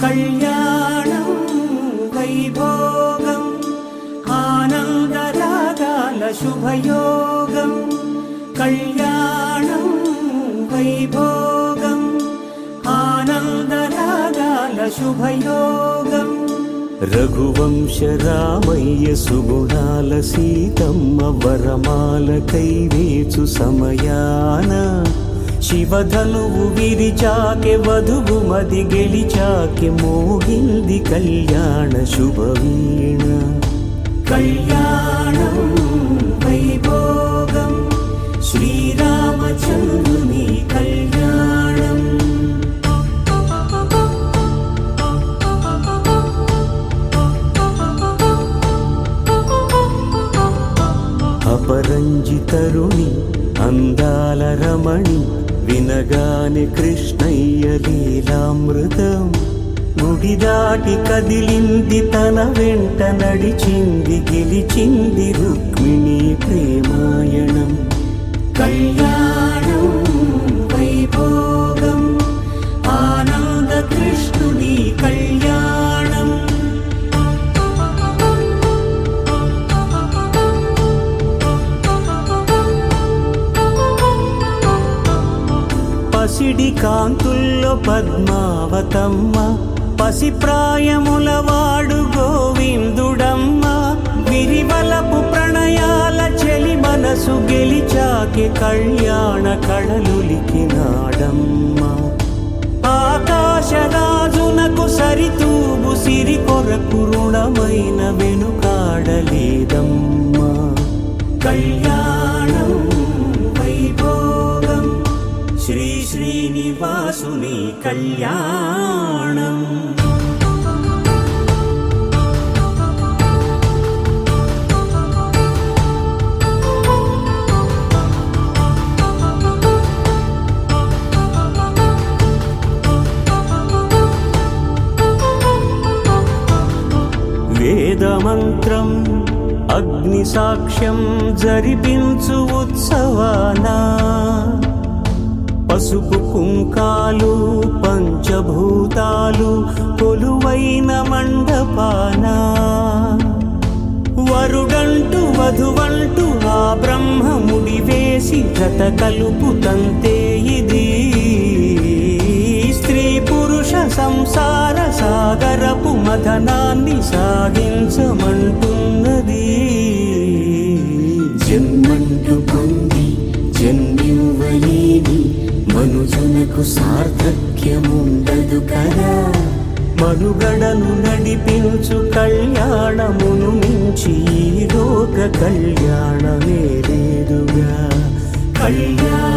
కళ్యాణం వైభోగం ఆనందరాగాల శుభయోగం. కళ్యాణం వైభోగం ఆనందరాగాల శుభయోగం. రఘువంశ రామయ్య సుగుణాల సీతమ్మ వరమాల కైవేచు సమయాన శివధనువు విరిచాకె వధువు మది గెలిచాకె మోగింది కళ్యాణ శుభవీణ. కళ్యాణం వైభోగం శ్రీరామచంద్రుని కళ్యాణం. అపరంజి తరుణి అందాల రమణి వినగానే కృష్ణయ్య లీలామృతం. గుడి దాటి కదిలింది తన వెంట నడిచింది గెలిచింది రుక్మిణి ప్రేమాయణం. కళ్యాణం వైభోగం ఆనంద కృష్ణుడి కళ్యాణం. పసిడి కాంతుల్లో పద్మావతమ్మ పసి ప్రాయముల వాడు గోవిందుడమ్మ. విరివలపు ప్రణయాల చెలి మనసు గెలిచాకే కళ్యాణ కళలులికినాడమ్మ. ఆకాశరాజునకు సరితూబు సిరి కొరకు రుణమైన వెనుకాడలేదమ్మ. కళ్యాణం వైభోగం శ్రీ శ్రీనివాసుని కళ్యాణం. వేదమంత్రం అగ్ని సాక్ష్యం జరిపించు ఉత్సవానా పసుపు కుంకాలు పంచభూతాలు కొలువైన మండపాన. వరుడంటూ వధువంటూ ఆ బ్రహ్మముడి వేసి జత కలుపు తంతే ఇది. స్త్రీ పురుష సంసార సాగరపు మథనాన్ని సాగించమంటున్నది. జన్మంటూ పొంది జన్మివ్వలేని మనుజునకు సార్థక్యముండదు కదా. మనుగడను నడిపించు కళ్యాణమును మించి ఈ లోక కళ్యాణమే లేదుగా. కళ్యాణ